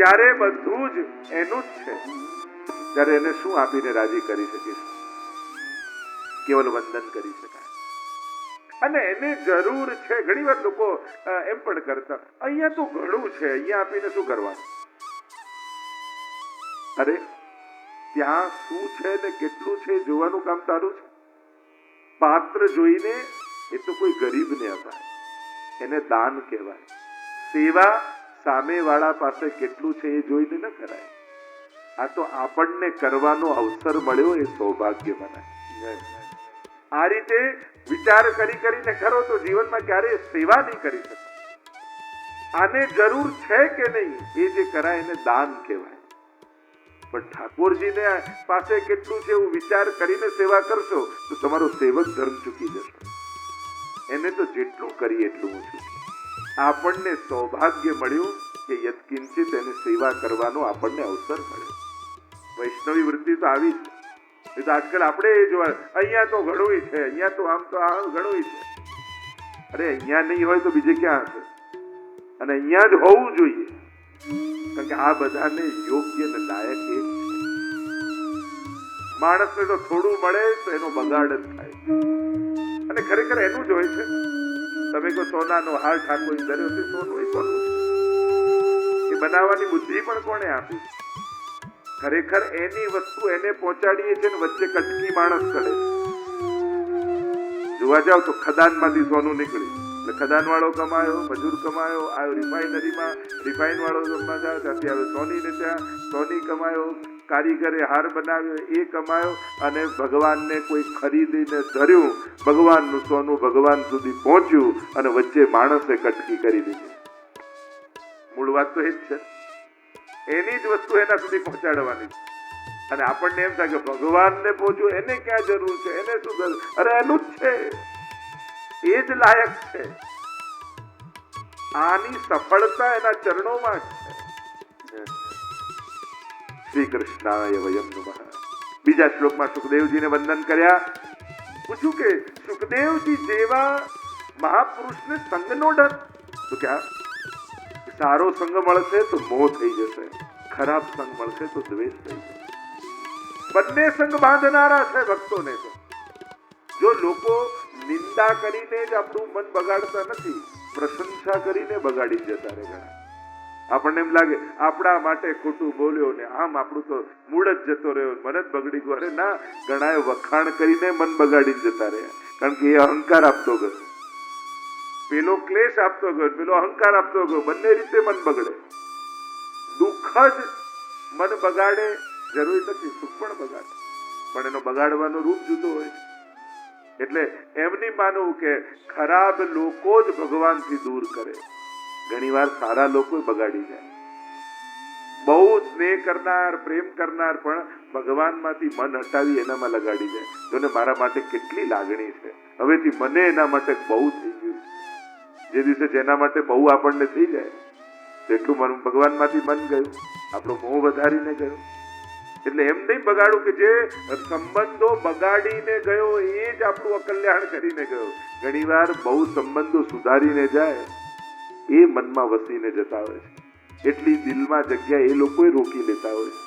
જ્યારે બધું જ એનું જ છે, ત્યારે એને શું આપીને રાજી કરી શકીશ? કેવલ વંદન કરી શકાય. અને એને જરૂર છે. ઘણી વાર લોકો એમ પણ કરતા, અહીંયા તો ઘણું છે, અહીંયા આપીને શું કરવાનું? અરે ત્યાં શું છે ને કેટલું છે જોવાનું કામ તારું છે. પાત્ર જોઈને એ તો કોઈ ગરીબને અપાય, એને દાન કહેવાય. સેવા સામેવાળા પાસે કેટલું છે એ જોઈને ન કરાય. આ તો આપણને કરવાનો અવસર મળ્યો એ સૌભાગ્ય મનાય. આ રીતે વિચાર કરીને કરો તો જીવનમાં ક્યારેય સેવા નહીં કરી શકો. આને જરૂર છે કે નહીં એ જે કરાય એને દાન કહેવાય. પણ ઠાકોરજીને પાસે કેટલું છે એવું વિચાર કરીને સેવા કરશો તો તમારો સેવક ધર્મ ચૂકી જશે. એને તો જેટલું કરીએ એટલું ઓછું. આપણને સૌભાગ્ય મળ્યું કે યત્કિંચિત એની સેવા કરવાનો આપણને અવસર મળ્યો. વૈષ્ણવી વૃત્તિ તો આવી છે. એ તો આજકાલ આપણે એ જોવા, અહીંયા તો ઘણું છે, અહીંયા તો આમ તો આ ઘણું છે. અરે અહીંયા નહીં હોય તો બીજે ક્યાં હશે? અને અહીંયા જ હોવું જોઈએ. કારણ કે આ બધાને યોગ્ય ને લાયક એ જ છે. માણસને તો થોડું મળે તો એનો બગાડ જ થાય. અને ખરેખર એનું જ હોય છે. તમે કહો સોનાનો હાર ઠાકોર ધર્યો છે, સોનું એ સોનું છે. એ બનાવવાની બુદ્ધિ પણ કોણે આપી? ખરેખર એની વસ્તુ એને પહોંચાડીએ છે ને વચ્ચે કટકી માણસ કરે. જોવા જાવ તો ખદાનમાંથી સોનું નીકળ્યું એટલે ખદાન વાળો કમાયો, મજૂર કમાયો, આવ્યો રિફાઇનરીમાં, રિફાઇન વાળો કમાયો, ત્યાંથી આવ્યો સોનીને ત્યાં, સોની કમાયો, કારીગરે હાર બનાવ્યો એ કમાયો, અને ભગવાનને કોઈ ખરીદીને ધર્યું, ભગવાનનું સોનું ભગવાન સુધી પહોંચ્યું અને વચ્ચે માણસે કટકી કરી દીધી. મૂળ વાત તો એ જ છે. એની જ વસ્તુ એના સુધી પહોંચાડવાની. અને આપણને એમ થાય કે ભગવાનને પહોંચવું એને ક્યાં જરૂર છે, એને શું જરૂર? અરે એનું જ છે, એ જ લાયક છે. આની સફળતા એના ચરણોમાં છે. શ્રી કૃષ્ણાય વયમ નમઃ. બીજા શ્લોકમાં સુખદેવજીને વંદન કર્યા. પૂછ્યું કે સુખદેવજી જેવા મહાપુરુષને સંગનો ડર? તો ક્યાં સારો સંગ મળશે તો મોહ થઈ જશે, ખરાબ સંગ મળશે તો દ્વેષ થઈ જશે. બંને સંગ બાંધનારા છે ભક્તોને. તો જો લોકો નિંદા કરીને જ આપણું મન બગાડતા નથી, પ્રશંસા કરીને બગાડી જતા રહે. ઘણા આપણને એમ લાગે આપણા માટે ખોટું બોલ્યો ને આમ આપણું તો મૂળ જ જતો રહ્યો, મન જ બગડી ગયું. અરે ના, ઘણાએ વખાણ કરીને મન બગાડી જતા રહ્યા. કારણ કે એ અહંકાર આપતો ગયો, પેલો ક્લેશ આપતો ગયો, પેલો અહંકાર આપતો ગયો. બંને રીતે મન બગડે. દુઃખ જ મન બગાડે જરૂરી નથી, સુખ પણ બગાડે, પણ એનો બગાડવાનો રૂપ જુદો હોય. એટલે એમ નહીં માનવું કે ખરાબ લોકો જ ભગવાનથી દૂર કરે. ઘણી વાર સારા લોકો બગાડી જાય. બહુ સ્નેહ કરનાર, પ્રેમ કરનાર પણ ભગવાનમાંથી મન હટાવી એનામાં લગાડી જાય. જોને મારા માટે કેટલી લાગણી છે, હવેથી મને એના માટે બહુ થઈ ગયું. જે દિવસે જેના માટે બહુ આપણને થઈ જાય તેટલું મન ભગવાનમાંથી મન ગયું, આપણો મોહ વધારીને ગયો. એટલે એમ નહીં બગાડું કે જે સંબંધો બગાડીને ગયો એ જ આપણું અકલ્યાણ કરીને ગયો. ઘણી વાર બહુ સંબંધો સુધારીને જાય એ મનમાં વસીને જતા હોય છે. એટલી દિલમાં જગ્યા એ લોકો રોકી લેતા હોય છે.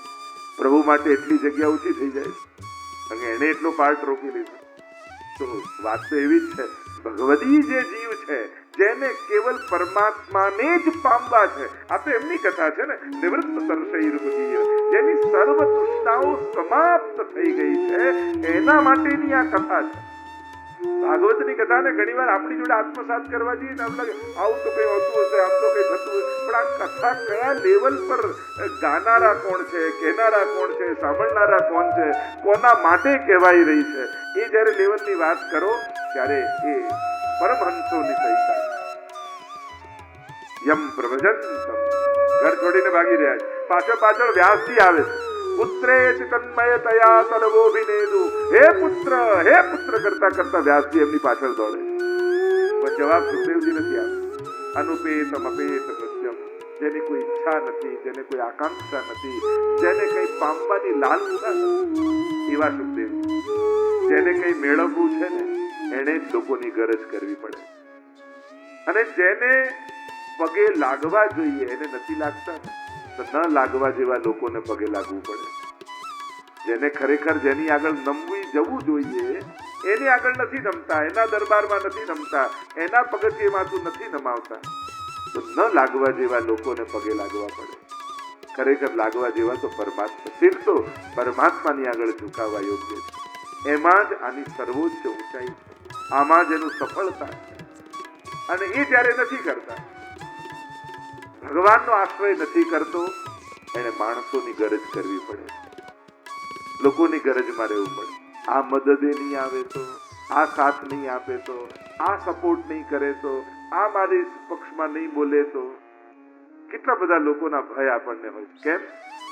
પ્રભુ માટે એટલી જગ્યા ઓછી થઈ જાય છે અને એને એટલો પાર્ટ રોકી લીધો. તો વાત તો એવી જ છે. ભગવદી જે જીવ છે, જેને કેવલ પરમાત્માને જ પામવા છે, આ તો એમની કથા છે ને. નિવૃત્ત સંશયરૂપજીય, જેની સર્વ તૃષ્ણાઓ સમાપ્ત થઈ ગઈ છે, એના માટેની આ કથા છે. ભાગવતની કથાને ઘણી વાર આપણી જોડે આત્મસાત કરવા જઈએ ને એમ લાગે આવું તો કઈ હોતું હશે, આમ તો કઈ થતું હશે. પણ આ કથા કયા લેવલ પર ગાનારા કોણ છે, કહેનારા કોણ છે, સાંભળનારા કોણ છે, કોના માટે કહેવાઈ રહી છે, એ જયારે લેવલની વાત કરો ત્યારે એ પરમહંસોની સહિતા યમ પ્રભજંતમ, ઘર છોડીને ભાગી રહ્યા છે. પાછળ વ્યાસજી આવે છે. પુત્રે તન્મયતયા તનવોભિનેદુ, હે પુત્ર કરતા કરતા વ્યાસજી એમની પાછળ દોડે. પણ જવાબ સુખદેવજી નથી આપતો. અનુપેતમ અપેત કૃત્યમ, જેની કોઈ ઈચ્છા નથી, જેને કોઈ આકાંક્ષા નથી, જેને કઈ પામવાની લાલસા નથી, એવા સુખદેવજી. જેને કઈ મેળવવું છે ને એને જ લોકોની ગરજ કરવી પડે. અને જેને પગે લાગવા જોઈએ એને નથી લાગતા. તો ન લાગવા જેવા લોકોને પગે લાગવું પડે. જેને ખરેખર જેની આગળ નમવી જવું જોઈએ એની આગળ નથી નમતા, એના દરબારમાં નથી નમતા, એના પગથિયેમાં નથી નમાવતા, તો ન લાગવા જેવા લોકોને પગે લાગવા પડે. ખરેખર લાગવા જેવા તો પરમાત્મા, સિર્ફ તો પરમાત્માની આગળ ઝુકાવવા યોગ્ય છે. એમાં જ આની સર્વોચ્ચ ઊંચાઈ છે, આમાં જ એનું સફળતા છે. અને એ જ્યારે નથી કરતા, ભગવાનનો આશ્રય નથી કરતો, એને માણસોની ગરજ કરવી પડે, લોકોની ગરજમાં રહેવું પડે. આ મદદે નહીં આવે તો, આ સાથ નહીં આપે તો, આ સપોર્ટ નહીં કરે તો, આ મારી પક્ષમાં નહીં બોલે તો. કેટલા બધા લોકોના ભય આપણને હોય. કેમ?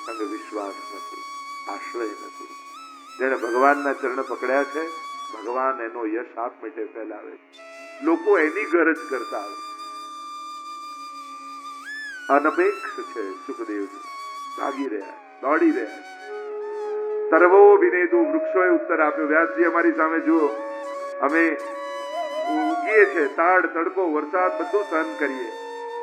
કારણ કે વિશ્વાસ નથી, આશ્રય નથી. જેને ભગવાનના ચરણ પકડ્યા છે, ભગવાન એનો યશ આપમેળે ફેલાવે. લોકો એની ગરજ કરતા આવે. અનપેક્ષ છે સુખદેવજી, ભાગી રહ્યા, દોડી રહ્યા. તરવો વિનેદુ, વૃક્ષોએ ઉત્તર આપ્યો. વ્યાસજી અમારી સામે જુઓ, અમે ઉગીએ છે, તાડ તડકો વરસાદ બધું સહન કરીએ,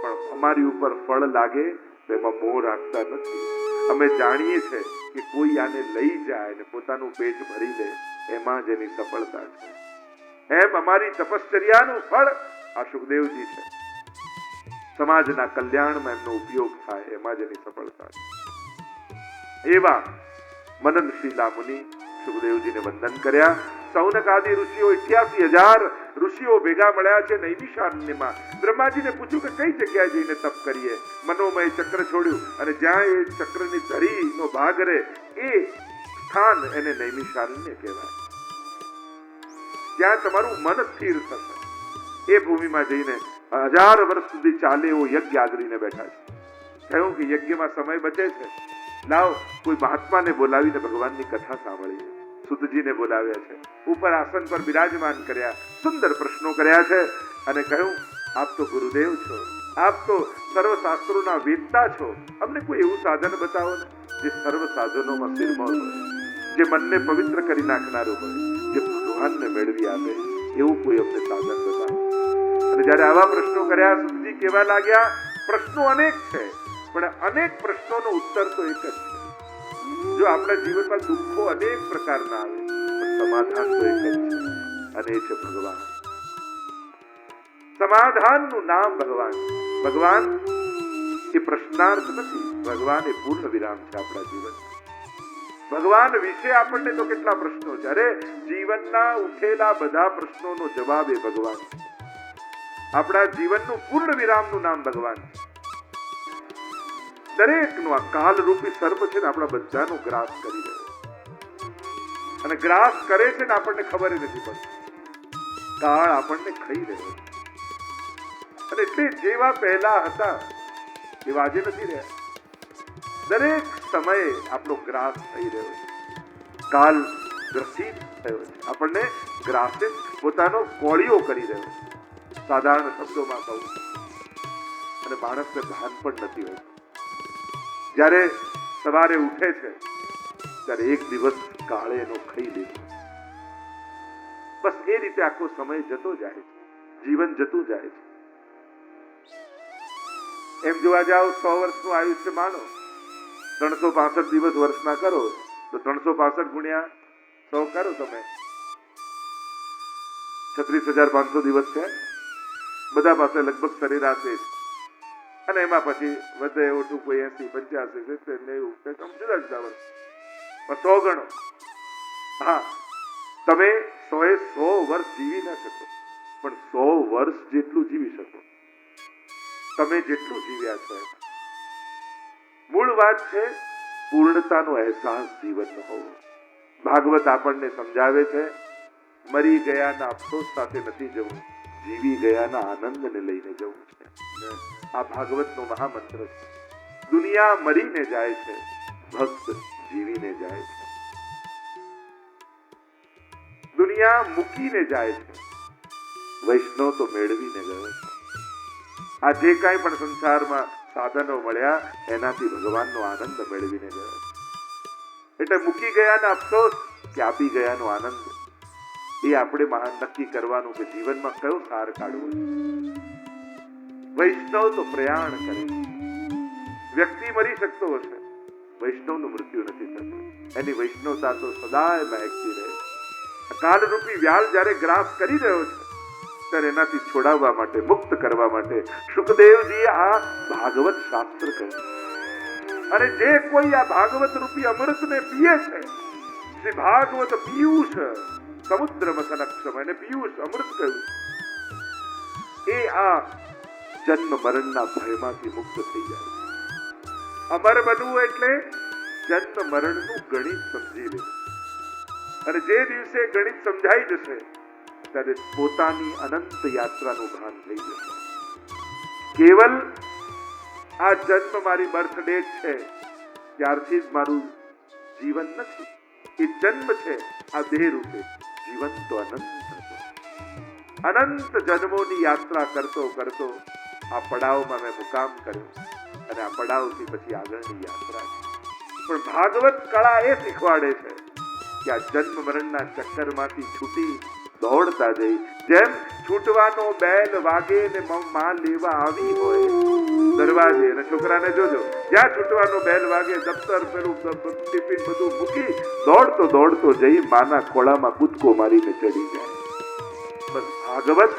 પણ અમારી ઉપર ફળ લાગે તો એમાં મોહ રાખતા નથી. અમે જાણીએ છે કે કોઈ આને લઈ જાય ને પોતાનું પેટ ભરી લે, એમાં જ એની સફળતા છે. એમ અમારી તપશ્ચર્યાનું ફળ આ સુખદેવજી છે. સમાજના કલ્યાણમાં એમનો ઉપયોગ થાય, એમાં જ એની સફળતા છે. એવા મનનશીલા મુનિ સુખદેવજીને વંદન કર્યા. સૌનક આદિ ઋષિઓ 88,000 ઋષિઓ ભેગા મળ્યા છે નૈમિષારણ્યમાં. બ્રહ્માજીને પૂછ્યું કે કઈ જગ્યાએ જઈને તપ કરીએ. મનોમય ચક્ર છોડ્યું અને જ્યાં એ ચક્રની ધરીનો ભાગ રહે એ સ્થાન એને નૈમિષારણ્ય કહેવાય. ત્યાં તમારું મન સ્થિર થશે. એ ભૂમિમાં જઈને 1000 વર્ષ સુધી ચાલે એવો યજ્ઞ આદરીને બેઠા છે. કહ્યું કે યજ્ઞમાં સમય બચે છે, લાવ કોઈ મહાત્માને બોલાવીને ભગવાનની કથા સાંભળીએ. સુતજીને બોલાવ્યા છે, ઉપર આસન પર બિરાજમાન કર્યા, સુંદર પ્રશ્નો કર્યા છે અને કહ્યું આપ તો ગુરુદેવ છો, આપ તો સર્વ શાસ્ત્રોના વેદતા છો, અમને કોઈ એવું સાધન બતાવો ને જે સર્વ સાધનોમાં શિરમોર હોય, જે મનને પવિત્ર કરી નાખનારું હોય, જે ભગવાનને મેળવી આપે, એવું કોઈ અમને સાધન બતાવો. અને જ્યારે આવા પ્રશ્નો કર્યા, સુતજી કહેવા લાગ્યા પ્રશ્નો અનેક છે, પણ અનેક પ્રશ્નોનો ઉત્તર તો એક જ છે. જો આપણા જીવનમાં દુઃખો અનેક પ્રકારના આવે, પણ સમાધાન તો એક જ છે, અને એ છે ભગવાન. સમાધાનનું નામ ભગવાન. ભગવાન એ પ્રશ્નાર્થ નથી, ભગવાન એ પૂર્ણ વિરામ છે આપણા જીવનમાં. ભગવાન વિશે આપણને તો કેટલા પ્રશ્નો છે. અરે જીવનના ઉઠેલા બધા પ્રશ્નોનો જવાબ એ ભગવાન. આપણા જીવનનું પૂર્ણ વિરામનું નામ ભગવાન. દરેકનો આ કાલરૂપી સર્પ છે ને આપણા બધાનો ગ્રાસ કરી રહ્યો, અને ગ્રાસ કરે છે ને આપણને ખબર નથી પડતી. કાળ આપણને ખાઈ રહ્યો છે, અને એટલે જેવા પહેલા હતા એવા આજે નથી રહ્યા. દરેક સમયે આપણો ગ્રાસ થઈ રહ્યો છે. કાલ ગ્રસિત થયો છે, આપણને ગ્રાસે પોતાનો કોળીઓ કરી રહ્યો છે, સાધારણ શબ્દોમાં કહું. અને માણસને ભાન પણ નથી હોતું. જ્યારે સવારે ઉઠે છે ત્યારે એક દિવસ કાળે એનો ખાઈ લીધો. બસ એ રીતે આખો સમય જતો જાય છે, જીવન જતું જાય છે. એમ જોવા જાઓ 100 વર્ષનું આયુષ્ય માનો, 365 દિવસ વર્ષના કરો તો 365 ગુણ્યા 100 કરો તમે, 36,500 દિવસ છે. બધા પાસે લગભગ સરેરાશ છે. અને એમાં પછી વધે ઓછું કોઈ 80, 85, 70, 90 જુદા જુદા વર્ષ, 100 ગણો. હા, તમે 100 વર્ષ જીવી ના શકો, પણ 100 વર્ષ જેટલું જીવી શકો, તમે જેટલું જીવ્યા છો એમાં. મૂળ વાત છે પૂર્ણતાનો અહેસાસ જીવનનો હોવો. ભાગવત આપણને સમજાવે છે મરી ગયાના અફસોસ સાથે નથી જવું, જીવી ગયાના આનંદને લઈને જવું છે. આ ભાગવતનો મહામંત્ર છે. દુનિયા મરીને જાય છે, ભક્ત જીવીને જાય છે. દુનિયા મૂકીને જાય છે, વૈષ્ણવ તો મેળવીને ગયો છે. આ જે કાંઈ પણ સંસારમાં સાધનો મળ્યા એનાથી ભગવાનનો આનંદ મેળવીને ગયો છે. એટલે મૂકી ગયાના અફસોસ કે આપી ગયાનો આનંદ, એ આપણે નક્કી કરવાનું કે જીવનમાં કયો સાર કાઢવો. વૈષ્ણવ તો પ્રયાણ કરે, વ્યક્તિ મરી શકતો હશે, વૈષ્ણવનું મૃત્યુ નથી થતું. એની વૈષ્ણવતા તો સદાય મહેકતી રહે. કાળરૂપી વ્યાલ જ્યારે ગ્રાસ કરી રહ્યો છે ત્યારે એનાથી છોડાવવા માટે, મુક્ત કરવા માટે સુખદેવજી આ ભાગવત શાસ્ત્ર કહ્યું. અને જે કોઈ આ ભાગવત રૂપી અમૃતને પીએ છે, શ્રી ભાગવત પિયુષ સમુદ્ર મથનક્ષમ, એને પિયુષ અમૃત કહ્યું, એ આ જન્મ મરણના ભયમાંથી મુક્ત થઈ જાય. અમર બનવું એટલે જન્મ મરણનું ગણિત સમજી લેવું. અને જે દિવસે ગણિત સમજાઈ જશે ત્યારે પોતાની અનંત યાત્રાનું ભાન થઈ જશે. કેવલ આ જન્મ મારી બર્થ ડેટ છે ત્યારથી જ મારું જીવન નથી. એ જન્મ છે આ દેહ રૂપે, જીવન તો અનંત હતો. અનંત જન્મોની યાત્રા કરતો કરતો આ પડાવમાં મેં મુકામ કર્યો અને આ પડાવથી પછી આગળની યાત્રા છે. પણ ભાગવત કળા એ શીખવાડે છે કે આ જન્મ મરણના ચક્કરમાંથી છૂટી દોડતા જઈ, જેમ છૂટવાનો બેલ વાગે ને માં લેવા આવી હોય દરવાજે, અને છોકરાને જોજો જ્યાં છૂટવાનો બેલ વાગે દફતર પેલું ટિફિન બધું મૂકી દોડતો દોડતો જઈ માના ખોળામાં કૂદકો મારીને ચડી જાય. બસ ભાગવત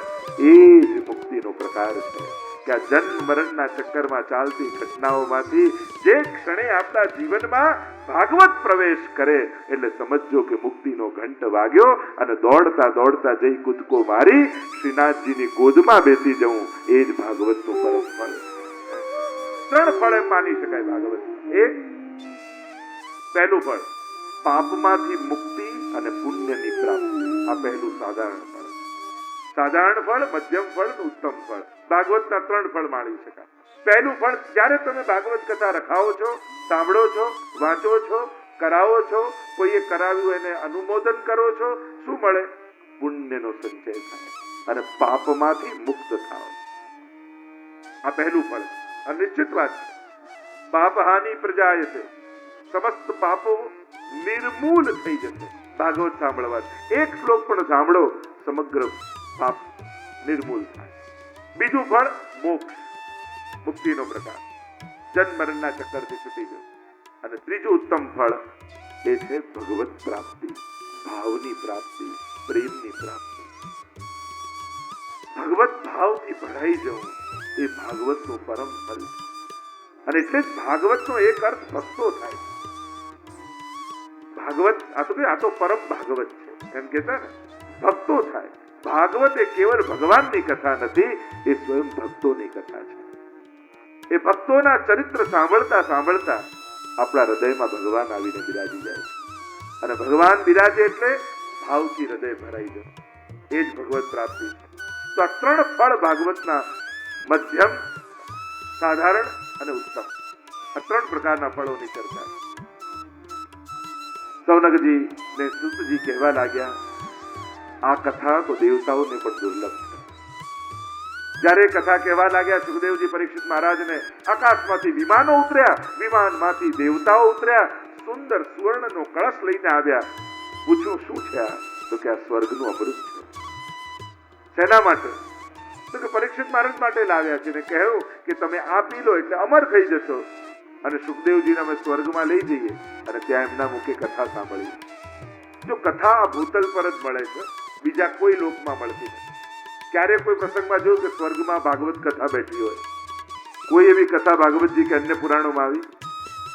એ જ મુક્તિનો પ્રકાર છે કે આ જન્મ મરણના ચક્કરમાં ચાલતી ઘટનાઓમાંથી જે ક્ષણે આપણા જીવનમાં ભાગવત પ્રવેશ કરે એટલે સમજો કે મુક્તિનો ઘંટ વાગ્યો અને દોડતા દોડતા જઈ કૂદકો મારી શ્રીનાથજીની ગોદમાં બેસી જવું, એ જ ભાગવતનું પરમ ફળ. 3 ફળ એમ માની શકાય ભાગવત. એક, પહેલું ફળ પાપમાંથી મુક્તિ અને પુણ્યની પ્રાપ્તિ. આ પહેલું સાધારણ ફળ. સાધારણ ફળ, મધ્યમ ફળ, ઉત્તમ ફળ. ભાગવતના 3 ફળ માણી શકાય. પહેલું ફળ, જ્યારે તમે ભાગવત કથા રખાવો છો, સાંભળો છો, વાંચો છો, કરાવો છો, કોઈએ કરાવ્યું એને અનુમોદન કરો છો, શું મળે? પુણ્યનો સંચય થાય અને પાપમાંથી મુક્ત થાઓ. આ પહેલું ફળ. અને નિશ્ચિત વાત છે, પાપ હાનિ પ્રજાયતે, સમસ્ત પાપો નિર્મૂલ થઈ જશે ભાગવત સાંભળવાથી. એક શ્લોક પણ સાંભળો, સમગ્ર પાપ નિર્મૂલ થાય. બીજું ફળ મોક્ષ, મુક્તિનો પ્રકાર, જન્મ મરણના ચક્કરથી છૂટી ગયો. અને ત્રીજું ઉત્તમ ફળ એ છે ભગવત પ્રાપ્તિ, ભાવની પ્રાપ્તિ, પ્રેમની પ્રાપ્તિ. ભગવત ભાવથી ભરાઈ જવું એ ભાગવતનું પરમ ફળ છે. અને એટલે જ ભાગવતનો એક અર્થ ભક્તો થાય. ભાગવત આ તો પરમ ભાગવત છે એમ કહેતા ને, ભક્તો થાય. ભાગવત એ કેવળ ભગવાનની કથા નથી, એ સ્વયં ભક્તોની કથા છે. એ ભક્તોના ચરિત્ર સાંભળતા સાંભળતા આપણા હૃદયમાં ભગવાન આવીને બિરાજી જાય છે. અને ભગવાન બિરાજે એટલે ભાવથી હૃદય ભરાઈ જાય, એ જ ભગવત પ્રાપ્તિ છે. તો આ 3 ફળ ભાગવતના, મધ્યમ, સાધારણ અને ઉત્તમ, આ 3 પ્રકારના ફળોની ચર્ચા. સૌનકજી ને સુતજી કહેવા લાગ્યા, આ કથા તો દેવતાઓને પણ દુર્લભ છે. જ્યારે કથા કહેવા લાગ્યા, સુખદેવજી પરીક્ષિત મહારાજને આકાશમાંથી વિમાનો ઉતર્યા, વિમાનમાંથી દેવતાઓ ઉતર્યા, સુંદર સુવર્ણનો કળશ લઈને આવ્યા. પૂછ્યું શું છે આ? તો કે આ સ્વર્ગનું અમૃત છે. શેના માટે? તો કે પરીક્ષિત મહારાજ માટે લાવ્યા છે. ને કહ્યું કે તમે આ પી લો એટલે અમર થઈ જશો. અને સુખદેવજીને અમે સ્વર્ગમાં લઈ જઈએ અને ત્યાં એમના મુખે કથા સાંભળીએ. જો કથા આ ભૂતલ પર જ મળે છે, બીજા કોઈ લોકમાં મળતી નથી. ક્યારે કોઈ પ્રસંગમાં જોયું કે સ્વર્ગમાં ભાગવત કથા બેઠી હોય? કોઈ એવી કથા ભાગવતજી કે અન્ય પુરાણોમાં આવી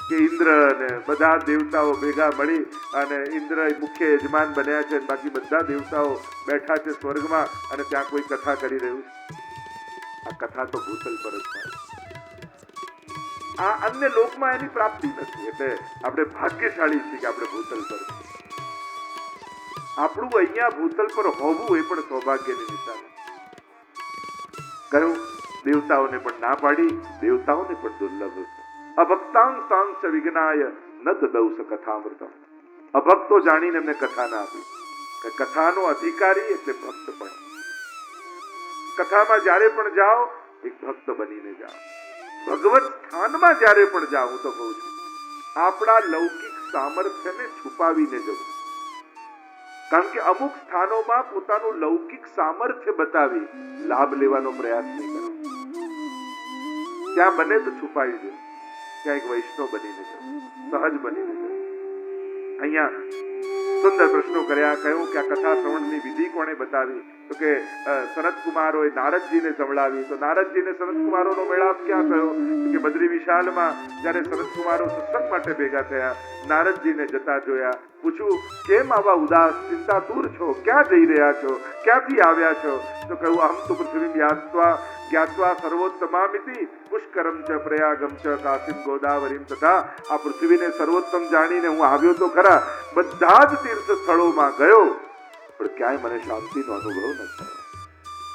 કે ઇન્દ્ર ને બધા દેવતાઓ ભેગા મળી અને ઇન્દ્ર મુખ્ય યજમાન બન્યા છે, બાકી બધા દેવતાઓ બેઠા છે સ્વર્ગમાં અને ત્યાં કોઈ કથા કરી રહ્યું છે? આ કથા તો ભૂતલ પર જ મળે. આ અન્ય લોકમાં એની પ્રાપ્તિ નથી. એટલે આપણે ભાગ્યશાળી છીએ કે આપણે ભૂતલ પર છીએ. આપણું અહીંયા ભૂતલ પર હોવું એ પણ સૌભાગ્યની નિશાની. કહ્યું દેવતાઓને પણ ના પાડી, દેવતાઓને પણ દુર્લભ છે. અભક્તાંગ સાંસ વિઘ્નાય ન દદૌસ કથામૃતમ. અભક્તો જાણીને એમને કથા ના આપી. કથાનો અધિકારી એટલે ભક્ત પણ. કથામાં જ્યારે પણ જાઓ એક ભક્ત બનીને જાઓ. ભગવત સ્થાનમાં જ્યારે પણ જાઓ, હું તો કહું છું, આપણા લૌકિક સામર્થ્યને છુપાવીને જવું. કારણ કે અમુક સ્થાનોમાં પોતાનું લૌકિક સામર્થ્ય બતાવી લાભ લેવાનો પ્રયાસ નહીં કરો. ત્યાં બને તો છુપાવી દો. ત્યાં એક વૈષ્ણવ બનીને જાઓ, સહજ બનીને જાઓ. અહીંયા સુંદર પ્રશ્નો કર્યા. કહ્યું કે આ કથા શ્રવણની વિધિ કોણે બતાવી? તો કે સનત કુમારોએ નારદજીને સંભળાવી. તો નારદજીને સનત કુમારોનો મેળાપ ક્યાં થયો? તો કે બદ્રી વિશાલમાં જ્યારે સનત કુમારો સત્સંગ માટે ભેગા થયા, નારદજીને જતા જોયા. પૂછ્યું, કેમ આવા ઉદાસ, ચિંતાતુર છો? ક્યાં જઈ રહ્યા છો? ક્યાંથી આવ્યા છો? તો કહ્યું, અહમ તો પૃથ્વી જ્ઞાત્વા સર્વોત્તમામિતિ પુષ્કરમ ચ પ્રયાગમ ચ કાશીમ ગોદાવરીમ તથા. આ પૃથ્વીને સર્વોત્તમ જાણીને હું આવ્યો તો ખરા, બધા જ તીર્થ સ્થળોમાં ગયો, પણ ક્યાંય મને શાંતિનો અનુભવ ન થયો.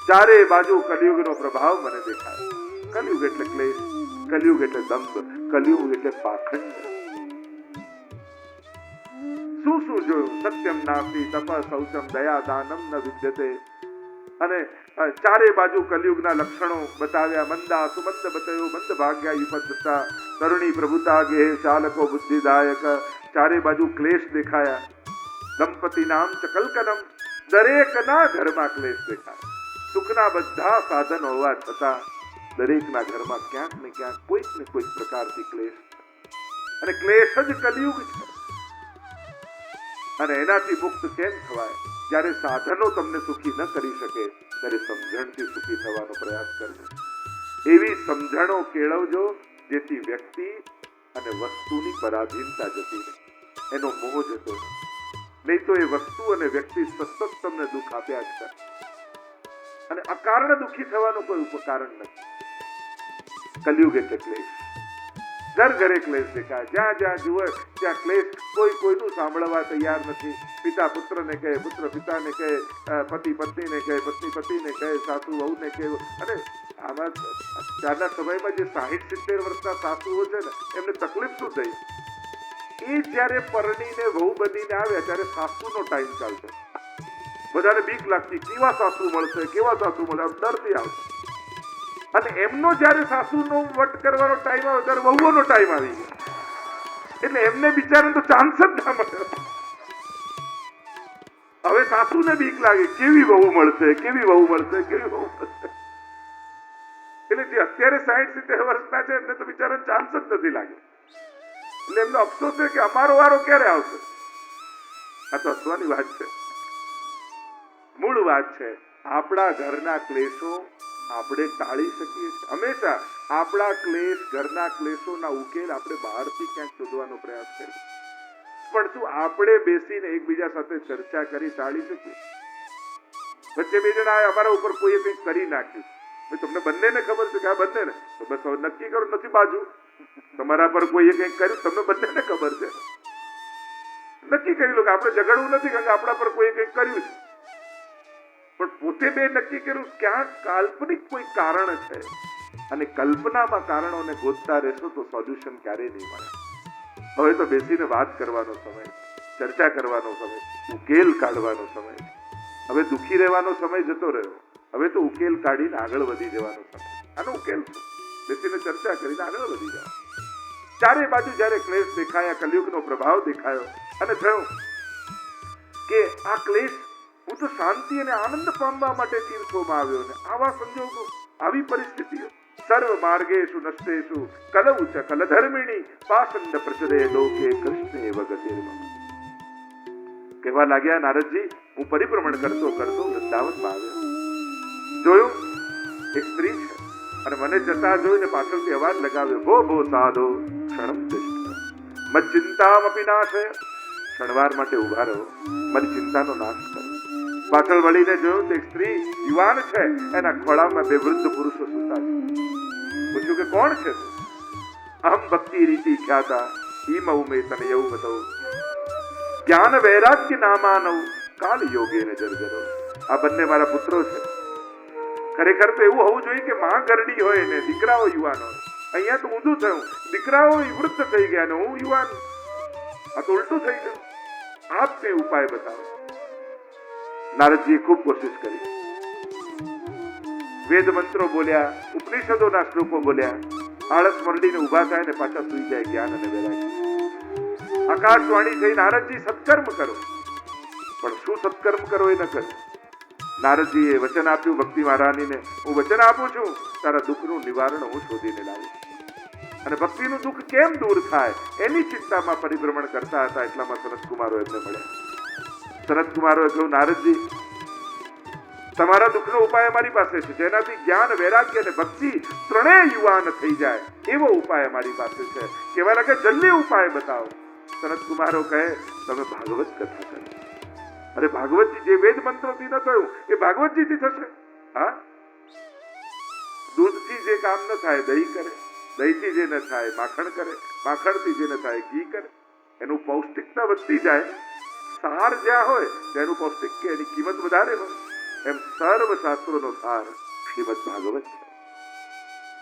ચારે બાજુ કલિયુગનો પ્રભાવ મને દેખાયો. કલિયુગ એટલે ક્લેશ, કલિયુગ એટલે દંભ, કલિયુગ એટલે પાખંડ. શું જોયું? સત્યમ નાસ્તિ તપ શૌચમ દયા દાનમ ન વિદ્યતે. અને ચારે બાજુ કલિયુગના લક્ષણો બતાવ્યા. મંદા સુમંદ બતયો મંદ ભાગ્યા યુપદ્રતા તરુણી પ્રભુતા ગેહ ચાલકો બુદ્ધિદાયક. ચારે બાજુ ક્લેશ દેખાયા. દંપતિ નામ ચકલકનમ, દરેકના ઘરમાં ક્લેશ દેખાય. સુખના બધા સાધન હોવા છતાં દરેકના ઘરમાં ક્યાંક ને ક્યાંક કોઈક ને કોઈક પ્રકારથી ક્લેશ. અને ક્લેશ જ કલિયુગ છે. અને એનાથી મુક્ત કેમ થવાય? જ્યારે સાધનો તમને સુખી ન કરી શકે ત્યારે સમજણથી સુખી થવાનો પ્રયાસ કરજો. એવી સમજણો કેળવજો જેથી વ્યક્તિ અને વસ્તુની પરાધીનતા જતી રહે, એનો મોહ જતો રહે. નહીં તો એ વસ્તુ અને વ્યક્તિ સતત તમને દુઃખ આપ્યા જ કરે. અને અકારણ દુઃખી થવાનું કોઈ ઉપકારણ નથી. કલિયુગ એટલે ક્લેશ. ઘર ઘરે ક્લેશ દેખાય. જ્યાં જ્યાં જુએ ત્યાં ક્લેશ. કોઈ કોઈનું સાંભળવા તૈયાર નથી. પિતા પુત્રને કહે, પુત્ર પિતાને કહે, પતિ પત્નીને કહે, પત્ની પતિને કહે, સાસુ વહુને કહે. અને આમાં ત્યારના સમયમાં જે 60-70 વર્ષના સાસુઓ છે ને, એમને તકલીફ શું થઈ? એ જયારે પરણીને વહુ બનીને આવ્યા ત્યારે સાસુનો ટાઈમ ચાલતો. બધાને બીક લાગતી, કેવા સાસુ મળશે, કેવા સાસુ મળે, ડરથી આવશે. અને એમનો જયારે સાસુનો વટ કરવાનો ટાઈમ આવે ત્યારે વહુઓનો ટાઈમ આવી ગયો. એટલે એમને બિચારાને તો ચાન્સ જ ના મળ્યો. હવે સાસુને બીક લાગે, કેવી વહુ મળશે, કેવી વહુ મળશે, કેવી વહુ મળશે. એટલે જે અત્યારે 60-70 વર્ષના છે એમને તો બિચારાને ચાન્સ જ નથી લાગ્યો. એટલે એમનો અફસોસ છે કે અમારો વારો ક્યારે આવશે. આ તો હસવાની વાત છે. મૂળ વાત છે, આપણા ઘરના ક્લેશો આપણે ટાળી શકીએ. હંમેશા આપણા ક્લેશ, ઘરના ક્લેશોના ઉકેલ આપણે બહારથી ક્યાંક શોધવાનો પ્રયાસ કરીએ. પણ શું આપણે બેસીને એકબીજા સાથે ચર્ચા કરી ટાળી શકીએ? વચ્ચે બે જણા અમારા ઉપર કોઈએ કંઈક કરી નાખ્યું, તમને બંનેને ખબર છે કે આ બંનેને તો બસ હવે નક્કી કરો, નથી બાજુ. તમારા પર કોઈએ કંઈક કર્યું, તમને બંનેને ખબર છે. નક્કી કરી લો કે આપણે ઝઘડવું નથી, કારણ કે આપણા પર કોઈએ કંઈક કર્યું છે. પણ પોતે બે નક્કી કર્યું, ક્યાંક કાલ્પનિક કોઈ કારણ છે. અને કલ્પનામાં કારણોને ગોતતા રહેશો તો સોલ્યુશન ક્યારેય નહીં મળે. હવે તો બેસીને વાત કરવાનો સમય, ચર્ચા કરવાનો સમય, ઉકેલ કાઢવાનો સમય. હવે દુઃખી રહેવાનો સમય જતો રહ્યો. હવે તો ઉકેલ કાઢીને આગળ વધી જવાનો સમય. આનો ઉકેલ બેસીને ચર્ચા કરીને આગળ વધી જાઓ. ચારે બાજુ જયારે ક્લેશ દેખાયા, કલિયુગનો પ્રભાવ દેખાયો અને થયું કે આ ક્લેશ, હું તો શાંતિ અને આનંદ પામવા માટે તીર્થોમાં આવ્યો. ને આવા સંજોગો, આવી પરિસ્થિતિઓ, સર્વ માર્ગેષુ નષ્ટેષુ કલૌ ચ કલધર્મિણી પાસંડ પ્રચરે લોકે કૃષ્ણે વગતિર્મમ. કહેવા લાગ્યા નારદજી, હું પરિભ્રમણ કરતો કરતો વૃંદાવનમાં આવ્યો. જોયું એક સ્ત્રી છે અને મને જતા જોઈને પાછળથી અવાજ લગાવ્યો, ભો ભો સાધો ક્ષણમ તિષ્ઠ મત ચિંતામપી નાશય. ક્ષણવાર માટે ઉભા રહો, મારી ચિંતાનો નાશ કરો. પાછળ વળીને જોયું તો એક સ્ત્રી યુવાન છે, એના ખોળામાં બે વૃદ્ધ પુરુષો સૂતા છે. પૂછ્યું કે કોણ છે તું? અહમ ભક્તિ રીતિ ખ્યાતા ઈમૌ મે તનયૌ મતૌ જ્ઞાન વૈરાગ્ય નામાનૌ કાલ યોગેન જર્જરો. આ બંને મારા પુત્રો છે. ખરેખર તો એવું હોવું જોઈએ કે માં ગરડી હોય ને દીકરાઓ યુવાન હોય. અહીંયા તો ઊંધું થયું, દીકરાઓ વૃદ્ધ થઈ ગયા ને હું યુવાન. આ તો ઉલટું થઈ ગયું. આપ તે ઉપાય બતાવો. નારદજીએ ખૂબ કોશિશ કરી. વેદ મંત્રો બોલ્યા, ઉપનિષદોના શ્લોકો બોલ્યા. આળસ મરડીને ઉભા થાય ને પાછા સુઈ જાય જ્ઞાન અને વૈરાગ્ય. આકાશવાણી થઈ, નારદજી સત્કર્મ કરો. પણ શું સત્કર્મ કરો એ ન કર્યું. નારદજીએ વચન આપ્યું ભક્તિ મહારાનીને, હું વચન આપું છું, તારા દુઃખનું નિવારણ હું શોધીને લાવીશ. અને ભક્તિનું દુઃખ કેમ દૂર થાય એની ચિંતામાં પરિભ્રમણ કરતા હતા. એટલામાં સનતકુમારો એમને મળ્યા. સનતકુમારોએ કહ્યું, નારદજી, તમારા દુઃખનો ઉપાય અમારી પાસે છે, જેનાથી જ્ઞાન, વૈરાગ્ય અને ભક્તિ ત્રણેય યુવાન થઈ જાય એવો ઉપાય અમારી પાસે છે. કેવા લાગે, જલ્દી ઉપાય બતાવો. સનતકુમારો કહે, તમે ભાગવત કથા કરો. અરે ભાગવતજી, જે વેદ મંત્રોથી ન થયું એ ભાગવતજીથી થશે? હા, દૂધથી જે કામ ન થાય દહીં કરે, દહીંથી જે ન થાય માખણ કરે, માખણથી જે ન થાય ઘી કરે. એનું પૌષ્ટિકતા વધતી જાય. સાર જ્યાં હોય તેનું પૌષ્ટિક કે એની કિંમત વધારે હોય. એમ સર્વ શાસ્ત્રોનો સાર શ્રીમદ ભાગવત છે.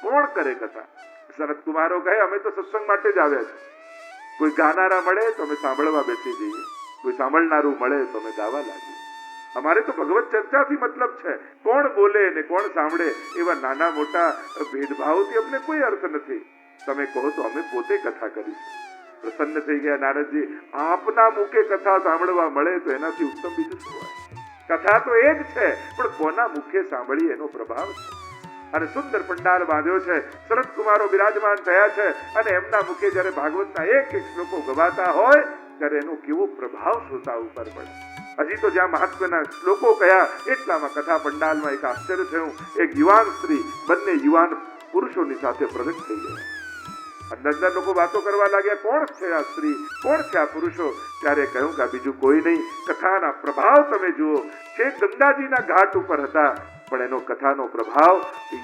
કોણ કરે કથા? સનતકુમારો કહે, અમે તો સત્સંગ માટે જ આવ્યા છીએ. કોઈ ગાનારા મળે તો અમે સાંભળવા બેસી જઈએ, કોઈ સાંભળનારું મળે તો અમે ગાવા લાગીએ. અમારે તો ભગવત ચર્ચાથી મતલબ છે. કોણ બોલે ને કોણ સાંભળે એવા નાના મોટા ભેદભાવથી અમને કોઈ અર્થ નથી. તમે કહો તો અમે પોતે કથા કરીશું. પ્રસન્ન થઈ ગયા નારદજી. આપના મુખે કથા સાંભળવા મળે તો એનાથી ઉત્તમ બીજું શું હોય? કથા તો એ જ છે, પણ કોના મુખે સાંભળી એનો પ્રભાવ છે. અને સુંદર પંડાલ બાંધ્યો છે. સનતકુમારો બિરાજમાન થયા છે અને એમના મુખે જ્યારે ભાગવતના એક એક શ્લોકો ગવાતા હોય ત્યારે એનો કેવો પ્રભાવ શ્રોતા ઉપર પડે. હજી તો જ્યાં મહાત્મ્યના શ્લોકો કયા એટલામાં કથા પંડાલમાં એક આશ્ચર્ય થયું. એક યુવાન સ્ત્રી બંને યુવાન પુરુષોની સાથે પ્રગટ થઈ ગયા. અંદર લોકો વાતો કરવા લાગ્યા, કોણ છે આ સ્ત્રી, કોણ છે આ પુરુષો? ત્યારે કહ્યું કે આ બીજું કોઈ નહીં, કથાના પ્રભાવ તમે જુઓ. છે ગંગાજીના ઘાટ ઉપર હતા, પણ એનો કથાનો પ્રભાવ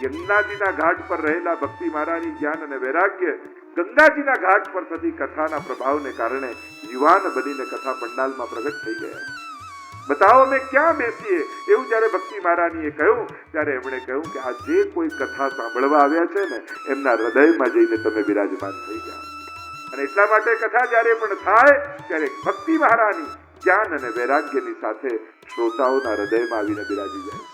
યમુનાજીના ઘાટ પર રહેલા ભક્તિ મારાની જ્ઞાન અને વૈરાગ્ય, ગંગાજીના ઘાટ પર થતી કથાના પ્રભાવને કારણે યુવાન બનીને કથા પંડાલમાં પ્રગટ થઈ ગયા. બતાવો અમે ક્યાં બેસીએ? એવું જ્યારે ભક્તિ મહારાણીએ કહ્યું ત્યારે એમણે કહ્યું કે આ જે કોઈ કથા સાંભળવા આવ્યા છે ને એમના હૃદયમાં જઈને તમે બિરાજમાન થઈ જાઓ. અને એટલા માટે કથા જ્યારે પણ થાય ત્યારે ભક્તિ મહારાણી જ્ઞાન અને વૈરાગ્યની સાથે શ્રોતાઓના હૃદયમાં આવીને બિરાજી જાય.